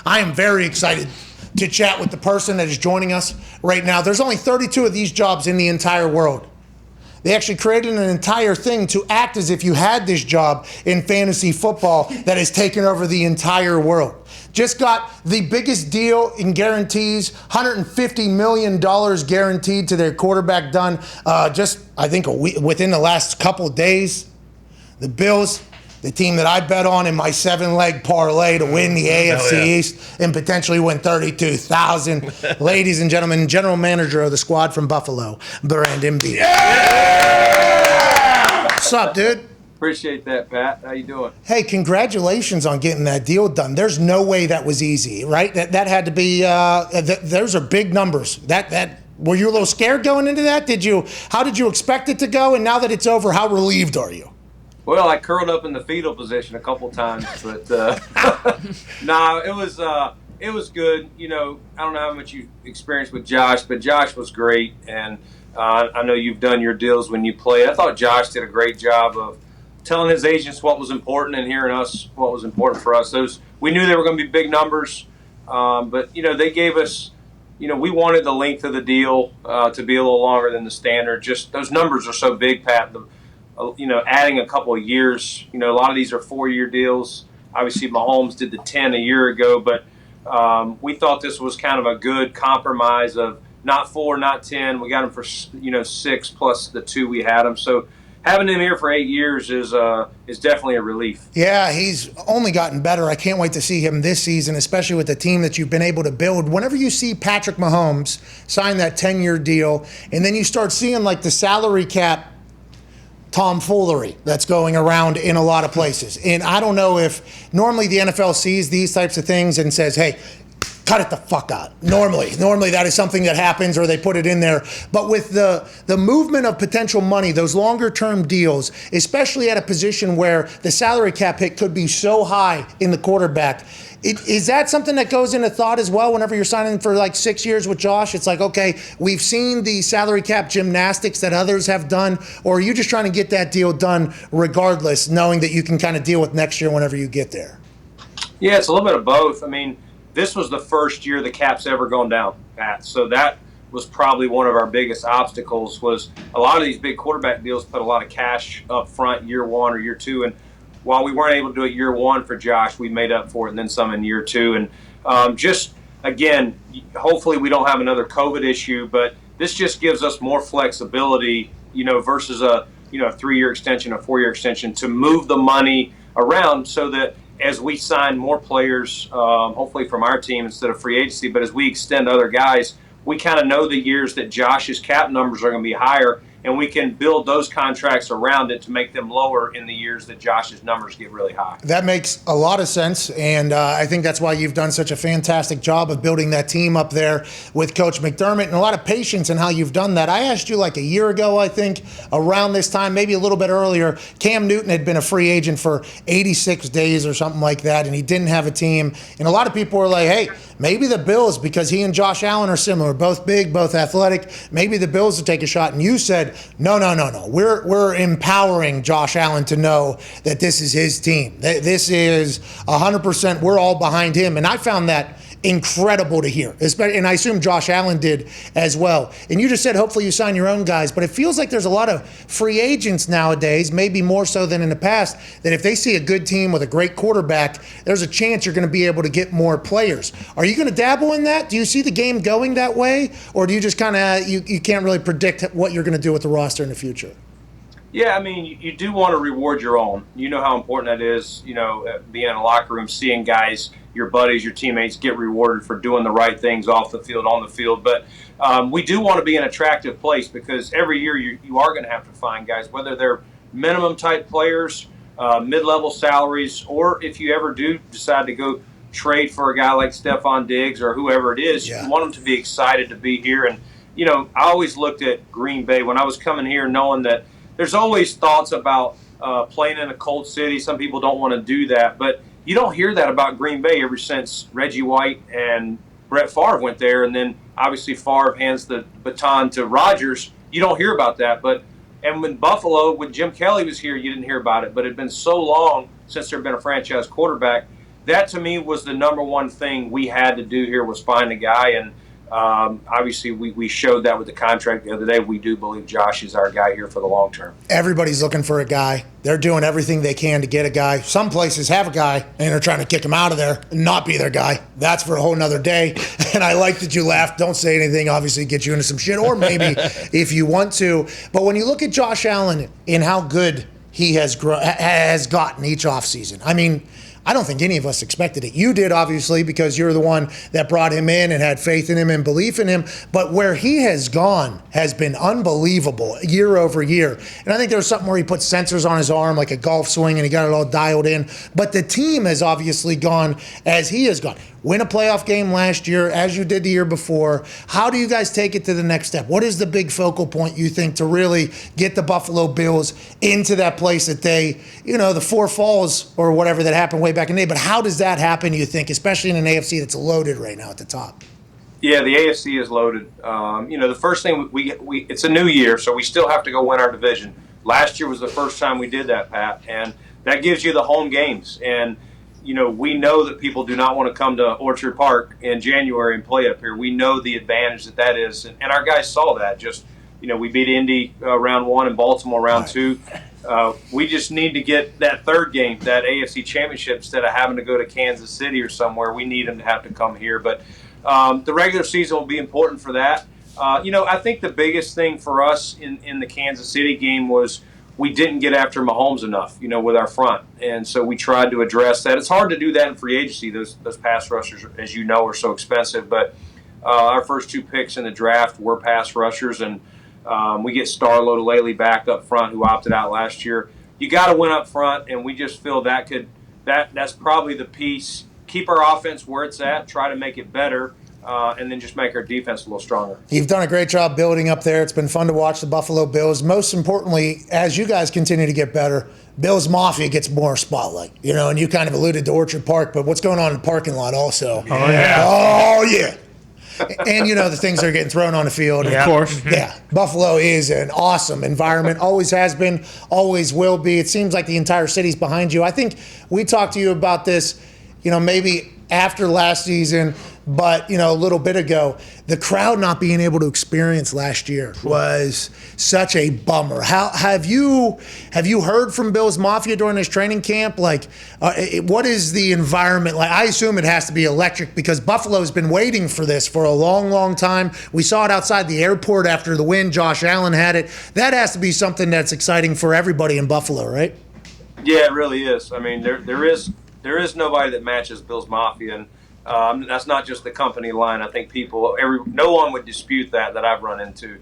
I am very excited to chat with the person that is joining us right now. There's only 32 of these jobs in the entire world. They actually created an entire thing to act as if you had this job in fantasy football that has taken over the entire world. Just got the biggest deal in guarantees, $150 million guaranteed to their quarterback done just, I think, a week, within the last couple of days. The Bills, the team that I bet on in my 7-leg parlay to win the AFC East and potentially win $32,000. Ladies and gentlemen, general manager of the squad from Buffalo, Brandon Beane. Yeah! What's up, dude? Appreciate that, Pat. How you doing? Hey, congratulations on getting that deal done. There's no way that was easy, right? That had to be. Those are big numbers. Were you a little scared going into that? How did you expect it to go? And now that it's over, how relieved are you? Well, I curled up in the fetal position a couple times, but no, it was good. You know, I don't know how much you experienced with Josh, but Josh was great, and I know you've done your deals when you played. I thought Josh did a great job of telling his agents what was important and hearing us what was important for us. We knew they were going to be big numbers, but they gave us. We wanted the length of the deal to be a little longer than the standard. Just those numbers are so big, Pat. Adding a couple of years, a lot of these are 4-year deals. Obviously, Mahomes did the 10 a year ago, but we thought this was kind of a good compromise of not 4, not 10. We got him for, 6 plus the 2 we had him. So having him here for 8 years is definitely a relief. Yeah, he's only gotten better. I can't wait to see him this season, especially with the team that you've been able to build. Whenever you see Patrick Mahomes sign that 10-year deal, and then you start seeing like the salary cap tomfoolery that's going around in a lot of places. And I don't know if normally the NFL sees these types of things and says, hey, cut it the fuck out. Normally that is something that happens or they put it in there. But with the movement of potential money, those longer term deals, especially at a position where the salary cap hit could be so high in the quarterback, is that something that goes into thought as well whenever you're signing for like 6 years with Josh? It's like, okay, we've seen the salary cap gymnastics that others have done, or are you just trying to get that deal done regardless, knowing that you can kind of deal with next year whenever you get there? Yeah, it's a little bit of both. I mean, this was the first year the cap's ever gone down, Pat. So that was probably one of our biggest obstacles. Was a lot of these big quarterback deals put a lot of cash up front year 1 or year 2, and while we weren't able to do it year 1 for Josh, we made up for it and then some in year 2. And just again, hopefully we don't have another COVID issue, but this just gives us more flexibility, versus a 3-year extension, a 4-year extension, to move the money around so that as we sign more players, hopefully from our team instead of free agency, but as we extend other guys, we kind of know the years that Josh's cap numbers are going to be higher, and we can build those contracts around it to make them lower in the years that Josh's numbers get really high. That makes a lot of sense, and I think that's why you've done such a fantastic job of building that team up there with Coach McDermott, and a lot of patience in how you've done that. I asked you like a year ago, I think, around this time, maybe a little bit earlier. Cam Newton had been a free agent for 86 days or something like that, and he didn't have a team. And a lot of people were like, hey, maybe the Bills, because he and Josh Allen are similar, both big, both athletic, maybe the Bills will take a shot. And you said, no. We're empowering Josh Allen to know that this is his team. This is 100%. We're all behind him. And I found that incredible to hear, and I assume Josh Allen did as well. And you just said hopefully you sign your own guys, but it feels like there's a lot of free agents nowadays, maybe more so than in the past, that if they see a good team with a great quarterback, there's a chance you're going to be able to get more players. Are you going to dabble in that? Do you see the game going that way, or do you just kind of you can't really predict what you're going to do with the roster in the future? Yeah, I mean, you do want to reward your own. You know how important that is, being in a locker room, seeing guys, your buddies, your teammates get rewarded for doing the right things off the field, on the field. But we do want to be an attractive place, because every year you are going to have to find guys, whether they're minimum type players, mid-level salaries, or if you ever do decide to go trade for a guy like Stephon Diggs or whoever it is, You want them to be excited to be here. And, I always looked at Green Bay when I was coming here knowing that there's always thoughts about playing in a cold city. Some people don't want to do that, but you don't hear that about Green Bay ever since Reggie White and Brett Favre went there, and then obviously Favre hands the baton to Rodgers. You don't hear about that, and when Buffalo, when Jim Kelly was here, you didn't hear about it. But it had been so long since there had been a franchise quarterback that to me was the number one thing we had to do here was find a guy. And obviously, we showed that with the contract the other day. We do believe Josh is our guy here for the long term. Everybody's looking for a guy. They're doing everything they can to get a guy. Some places have a guy, and they're trying to kick him out of there and not be their guy. That's for a whole nother day. And I like that you laughed. Don't say anything, obviously, get you into some shit, or maybe if you want to. But when you look at Josh Allen and how good he has gotten each offseason, I mean, I don't think any of us expected it. You did, obviously, because you're the one that brought him in and had faith in him and belief in him. But where he has gone has been unbelievable year over year. And I think there was something where he put sensors on his arm like a golf swing and he got it all dialed in. But the team has obviously gone as he has gone. Win a playoff game last year, as you did the year before. How do you guys take it to the next step? What is the big focal point, you think, to really get the Buffalo Bills into that place that they, the Four Falls or whatever that happened way back in the day? But how does that happen, you think, especially in an AFC that's loaded right now at the top? Yeah, the AFC is loaded. The first thing we it's a new year, so we still have to go win our division. Last year was the first time we did that, Pat, and that gives you the home games. And we know that people do not want to come to Orchard Park in January and play up here. We know the advantage that is, and our guys saw that. We beat Indy round 1 and Baltimore round 2. We just need to get that third game, that AFC Championship, instead of having to go to Kansas City or somewhere. We need them to have to come here. But the regular season will be important for that. I think the biggest thing for us in the Kansas City game was we didn't get after Mahomes enough, with our front. And so we tried to address that. It's hard to do that in free agency. Those pass rushers, as you know, are so expensive. But our first 2 picks in the draft were pass rushers. And we get Starlo Laley back up front, who opted out last year. You got to win up front, and we just feel that's probably the piece. Keep our offense where it's at, try to make it better, and then just make our defense a little stronger. You've done a great job building up there. It's been fun to watch the Buffalo Bills. Most importantly, as you guys continue to get better, Bills Mafia gets more spotlight, and you kind of alluded to Orchard Park, but what's going on in the parking lot also? Oh, yeah. Oh, yeah. And, the things that are getting thrown on the field. Of course. Yeah. Buffalo is an awesome environment. Always has been, always will be. It seems like the entire city's behind you. I think we talked to you about this, maybe after last season, but, a little bit ago. The crowd not being able to experience last year was such a bummer. How have you heard from Bills Mafia during this training camp? Like, what is the environment like? I assume it has to be electric because Buffalo's been waiting for this for a long, long time. We saw it outside the airport after the win. Josh Allen had it. That has to be something that's exciting for everybody in Buffalo, right? Yeah, it really is. I mean, there is nobody that matches Bills Mafia, and that's not just the company line. I think no one would dispute that I've run into.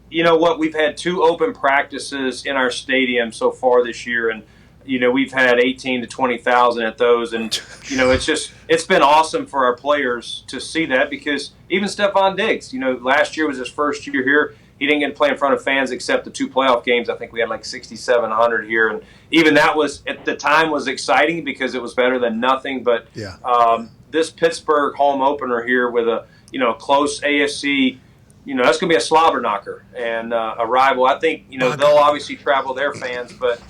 You know what? We've had 2 open practices in our stadium so far this year, and we've had 18 to 20,000 at those, and it's been awesome for our players to see that because even Stephon Diggs, last year was his first year here. He didn't get to play in front of fans except the 2 playoff games. I think we had like 6,700 here, and even that was at the time was exciting because it was better than nothing. But this Pittsburgh home opener here with a close AFC, that's going to be a slobber knocker and a rival. I think they'll obviously travel their fans, but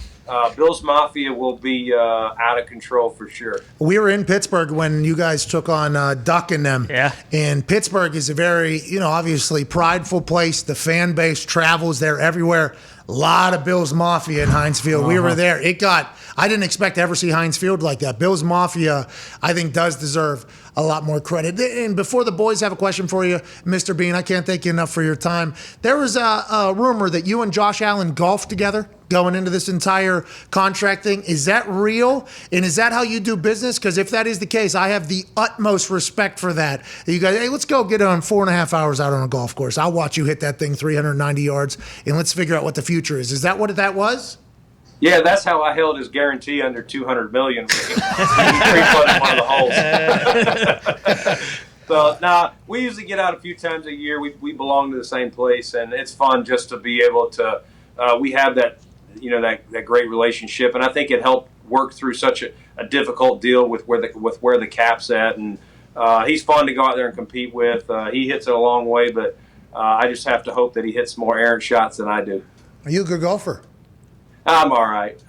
Bills Mafia will be out of control for sure. We were in Pittsburgh when you guys took on Duck and them. Yeah. And Pittsburgh is a very, obviously prideful place. The fan base travels there everywhere. A lot of Bills Mafia in Heinz Field. We were there. I didn't expect to ever see Heinz Field like that. Bills Mafia, I think, does deserve a lot more credit. And before the boys have a question for you, Mr. Beane, I can't thank you enough for your time. There was a rumor that you and Josh Allen golfed together going into this entire contract thing. Is that real? And is that how you do business? Because if that is the case, I have the utmost respect for that. You guys, hey, let's go get on 4.5 hours out on a golf course. I'll watch you hit that thing 390 yards, and let's figure out what the future is. Is that what that was? Yeah, that's how I held his guarantee under $200 million. He pre-funded one of the holes. So, we usually get out a few times a year. We belong to the same place, and it's fun just to be able to. We have that, that great relationship, and I think it helped work through such a difficult deal with where the cap's at, and he's fun to go out there and compete with. He hits it a long way, but I just have to hope that he hits more errant shots than I do. Are you a good golfer? I'm all right.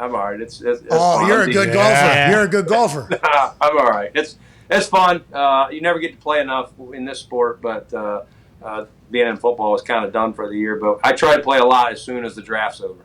It's Oh, fun. you're a good golfer. You're a good golfer. I'm all right. It's fun. You never get to play enough in this sport, but being in football is kind of done for the year. But I try to play a lot as soon as the draft's over.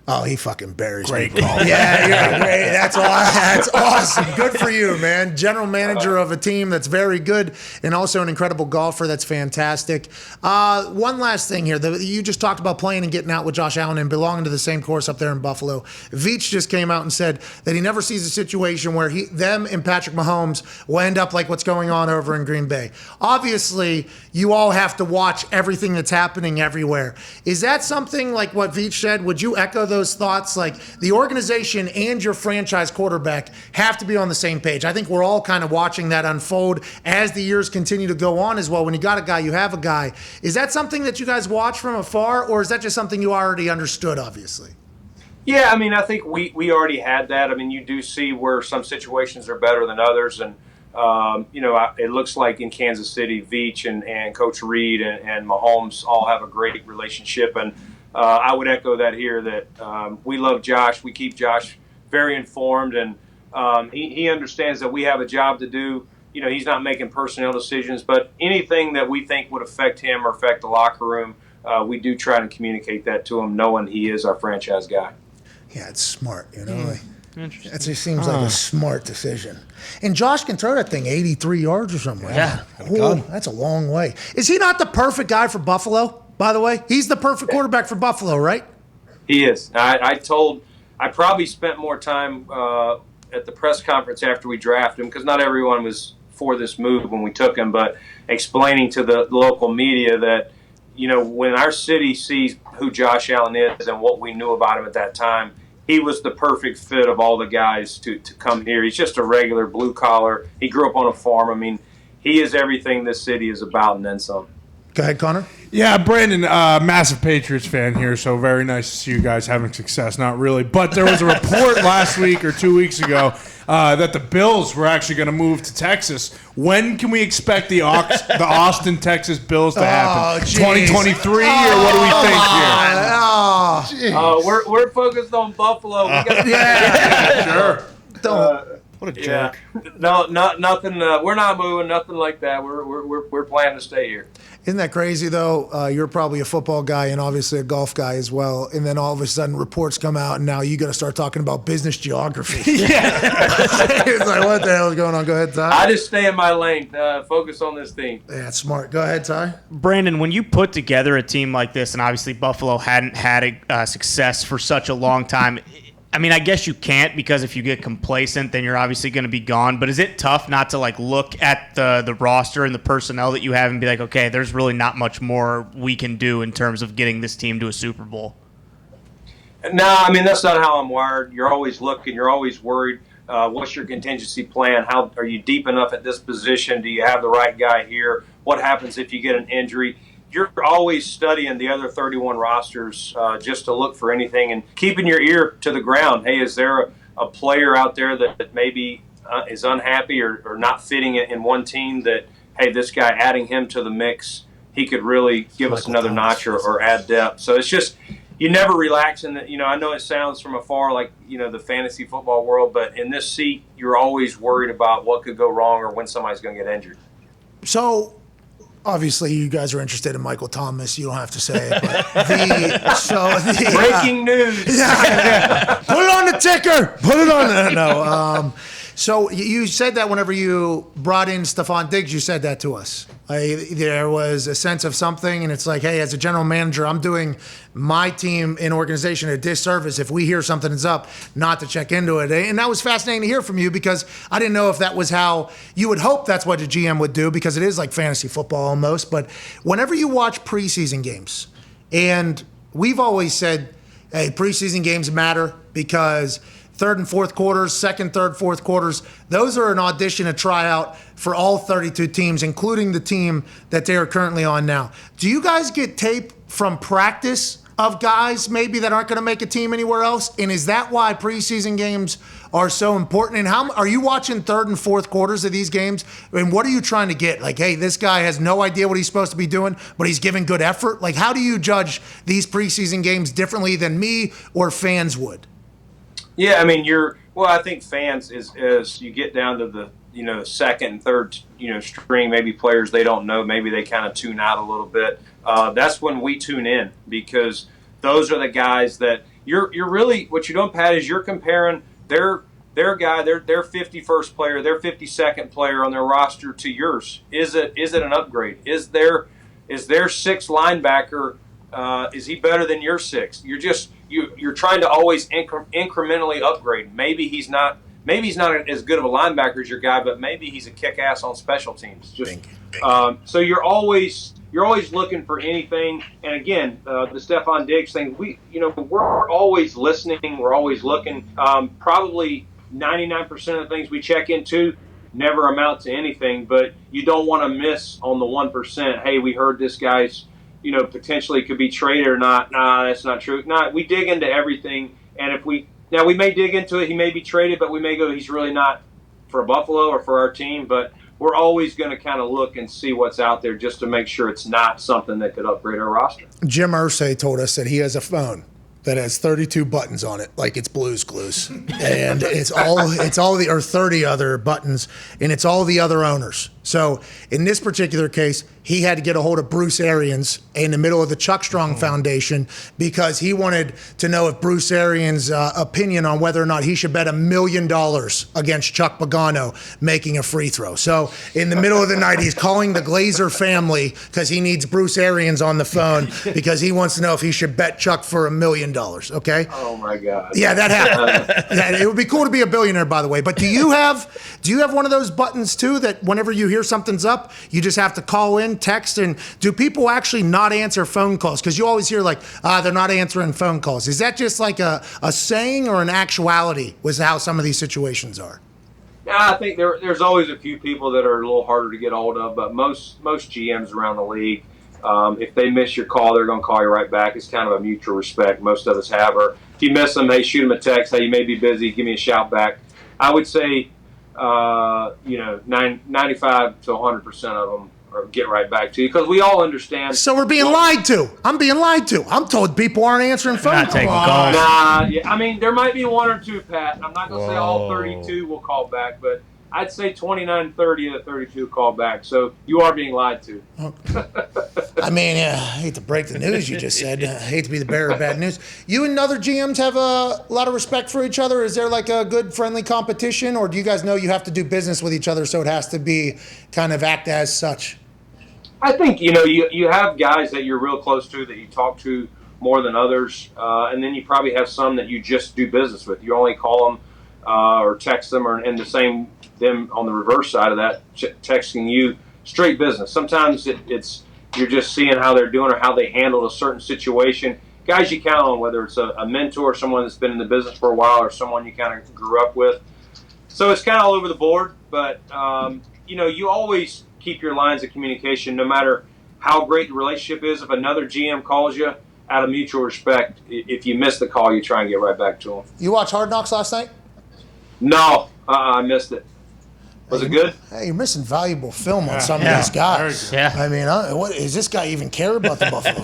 Oh, he fucking buries me. Yeah, you're great. That's awesome. Good for you, man. General manager of a team that's very good and also an incredible golfer. That's fantastic. One last thing here. You just talked about playing and getting out with Josh Allen and belonging to the same course up there in Buffalo. Veach just came out and said that he never sees a situation where them and Patrick Mahomes will end up like what's going on over in Green Bay. Obviously, you all have to watch everything that's happening everywhere. Is that something like what Veach said? Would you echo those thoughts? Like, the organization and your franchise quarterback have to be on the same page. I think we're all kind of watching that unfold as the years continue to go on as well. When you got a guy, you have a guy. Is that something that you guys watch from afar, or is that just something you already understood, obviously? Yeah, I mean, I think we already had that. I mean, you do see where some situations are better than others, and it looks like in Kansas City, Veach and Coach Reed and Mahomes all have a great relationship, and I would echo that here, that we love Josh. We keep Josh very informed, and he understands that we have a job to do. He's not making personnel decisions, but anything that we think would affect him or affect the locker room, we do try to communicate that to him, knowing he is our franchise guy. Yeah, it's smart, It just seems like a smart decision. And Josh can throw that thing 83 yards or something. Yeah. Ooh, that's a long way. Is he not the perfect guy for Buffalo, by the way? He's the perfect quarterback for Buffalo, right? He is. I probably spent more time at the press conference after we drafted him, because not everyone was for this move when we took him, but explaining to the local media that, when our city sees who Josh Allen is and what we knew about him at that time, he was the perfect fit of all the guys to come here. He's just a regular blue collar. He grew up on a farm. I mean, he is everything this city is about and then some. Go ahead, Connor. Yeah, Brandon, massive Patriots fan here, so very nice to see you guys having success. Not really, but there was a report last week or 2 weeks ago that the Bills were actually going to move to Texas. When can we expect the Austin, Texas Bills to happen? 2023, or what do we think here? We're focused on Buffalo. Sure. What a jerk. No, nothing. We're not moving. Nothing like that. We're planning to stay here. Isn't that crazy, though? You're probably a football guy and obviously a golf guy as well. And then all of a sudden reports come out, and now you got to start talking about business geography. Yeah. It's like, what the hell is going on? Go ahead, Ty. I just stay in my lane. Focus on this team. Yeah, it's smart. Go ahead, Ty. Brandon, when you put together a team like this, and obviously Buffalo hadn't had a success for such a long time, I mean, I guess you can't, because if you get complacent, then you're obviously going to be gone. But is it tough not to look at the roster and the personnel that you have and be like, okay, there's really not much more we can do in terms of getting this team to a Super Bowl? No, I mean, that's not how I'm wired. You're always looking. You're always worried. What's your contingency plan? How are you deep enough at this position? Do you have the right guy here? What happens if you get an injury? You're always studying the other 31 rosters just to look for anything and keeping your ear to the ground. Hey, is there a player out there that maybe is unhappy or not fitting in one team that, hey, this guy, adding him to the mix, he could really give us another notch or add depth. So it's just, you never relax. And I know it sounds from afar like, the fantasy football world, but in this seat, you're always worried about what could go wrong or when somebody's going to get injured. So, obviously, you guys are interested in Michael Thomas. You don't have to say it, but breaking news. Put it on the ticker. Put it on. No. So you said that whenever you brought in Stephon Diggs, you said that to us. There was a sense of something, and it's like, hey, as a general manager, I'm doing my team and organization a disservice if we hear something is up, not to check into it. And that was fascinating to hear from you, because I didn't know if that was how you would hope that's what a GM would do, because it is like fantasy football almost. But whenever you watch preseason games, and we've always said, hey, preseason games matter because third and fourth quarters, second, third, fourth quarters, those are an audition, a tryout for all 32 teams, including the team that they are currently on now. Do you guys get tape from practice of guys maybe that aren't going to make a team anywhere else? And is that why preseason games are so important? And how are you watching third and fourth quarters of these games? And what are you trying to get? Like, hey, this guy has no idea what he's supposed to be doing, but he's giving good effort. Like, how do you judge these preseason games differently than me or fans would? Yeah, I mean, I think fans as you get down to the, second and third, string, maybe players they don't know, maybe they kind of tune out a little bit. That's when we tune in, because those are the guys that you're really, what you're doing, Pat, is you're comparing their guy, their 51st player, their 52nd player on their roster to yours. Is it an upgrade? Is their sixth linebacker, is he better than your sixth? You're trying to always incrementally upgrade. Maybe he's not as good of a linebacker as your guy, but maybe he's a kick-ass on special teams. So you're always looking for anything. And again, the Stephon Diggs thing, we're always listening. We're always looking. Probably 99% of the things we check into never amount to anything, but you don't want to miss on the 1%. Hey, we heard this guy's, potentially could be traded or not. Nah, that's not true. Nah, we dig into everything. And we may dig into it. He may be traded, but we may go, he's really not for Buffalo or for our team. But we're always going to kind of look and see what's out there just to make sure it's not something that could upgrade our roster. Jim Irsay told us that he has a phone that has 32 buttons on it, like it's Blue's Clues, and it's all the, or 30 other buttons, and it's all the other owners. So in this particular case, he had to get a hold of Bruce Arians in the middle of the Chuck Strong Foundation, because he wanted to know if Bruce Arians' opinion on whether or not he should bet $1 million against Chuck Pagano making a free throw. So in the middle of the night, he's calling the Glazer family because he needs Bruce Arians on the phone because he wants to know if he should bet Chuck for $1 million. Okay. Oh my God. Yeah, that happened. It would be cool to be a billionaire, by the way. But do you have one of those buttons too that whenever you hear something's up, you just have to call in, text, and do people actually not answer phone calls? Because you always hear like, they're not answering phone calls. Is that just like a saying or an actuality with how some of these situations are? Yeah, I think there's always a few people that are a little harder to get hold of, but most GMs around the league, if they miss your call, they're going to call you right back. It's kind of a mutual respect. Most of us have. Or if you miss them, hey, shoot them a text. Hey, you may be busy. Give me a shout back. I would say, 95 to 100% of them get right back to you, because we all understand. So we're being lied to. I'm being lied to. I'm told people aren't answering phone calls. Nah, yeah, I mean, there might be one or two, Pat. I'm not going to say all 32 will call back, but I'd say 29, 30 of the 32 call back. So you are being lied to. I mean, I hate to break the news you just said. I hate to be the bearer of bad news. You and other GMs have a lot of respect for each other. Is there like a good friendly competition, or do you guys know you have to do business with each other, so it has to be kind of act as such? I think, you have guys that you're real close to, that you talk to more than others, and then you probably have some that you just do business with. You only call them or text them, and the same them on the reverse side of that, texting you straight business. Sometimes it's you're just seeing how they're doing or how they handled a certain situation. Guys you count on, whether it's a mentor, someone that's been in the business for a while, or someone you kind of grew up with. So it's kind of all over the board, but you always keep your lines of communication, no matter how great the relationship is. If another GM calls you, out of mutual respect, if you miss the call, you try and get right back to them. You watch Hard Knocks last night? No, I missed it. Was it good? Hey, you're missing valuable film on some of these guys. Yeah. I mean, what does this guy even care about the Buffalo?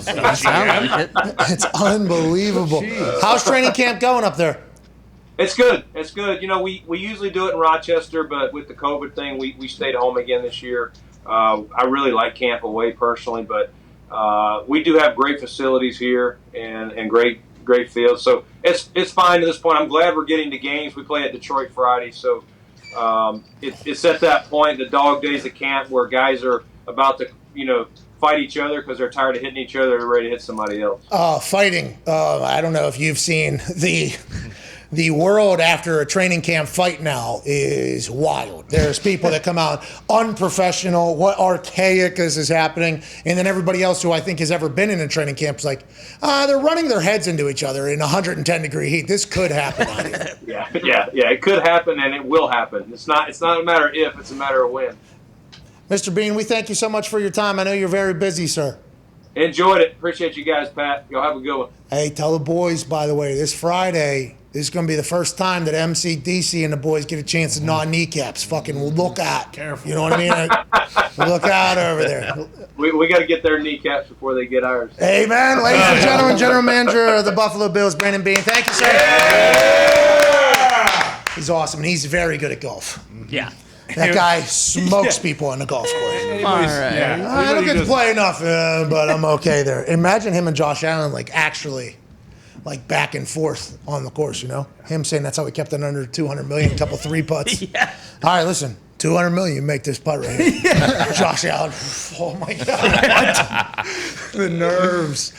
It's unbelievable. How's training camp going up there? It's good. It's good. We usually do it in Rochester, but with the COVID thing, we stayed home again this year. I really like camp away personally, but we do have great facilities here and great fields. So it's fine to this point. I'm glad we're getting to games. We play at Detroit Friday, so it's at that point, the dog days of camp, where guys are about to fight each other because they're tired of hitting each other. They're ready to hit somebody else. Fighting. I don't know if you've seen the world after a training camp fight now is wild. There's people that come out unprofessional, what archaic is happening, and then everybody else who I think has ever been in a training camp is like, they're running their heads into each other in 110-degree heat. This could happen out here. Yeah, it could happen, and it will happen. It's not a matter of if, it's a matter of when. Mr. Beane, we thank you so much for your time. I know you're very busy, sir. Enjoyed it. Appreciate you guys, Pat. Y'all have a good one. Hey, tell the boys, by the way, this Friday, this is going to be the first time that MCDC and the boys get a chance to gnaw kneecaps. Fucking look out. Careful. You know what I mean? Look out over there. We got to get their kneecaps before they get ours. Hey, man. Ladies and gentlemen, General Manager of the Buffalo Bills, Brandon Beane. Thank you, sir. He's awesome, and he's very good at golf. Yeah. That guy smokes people on the golf course. All right. I don't get to play enough, but I'm okay there. Imagine him and Josh Allen, actually, back and forth on the course, you know? Him saying that's how he kept it under 200 million, a couple three putts. Yeah. All right, listen, 200 million, you make this putt right here. Josh Allen, oh my God. The nerves.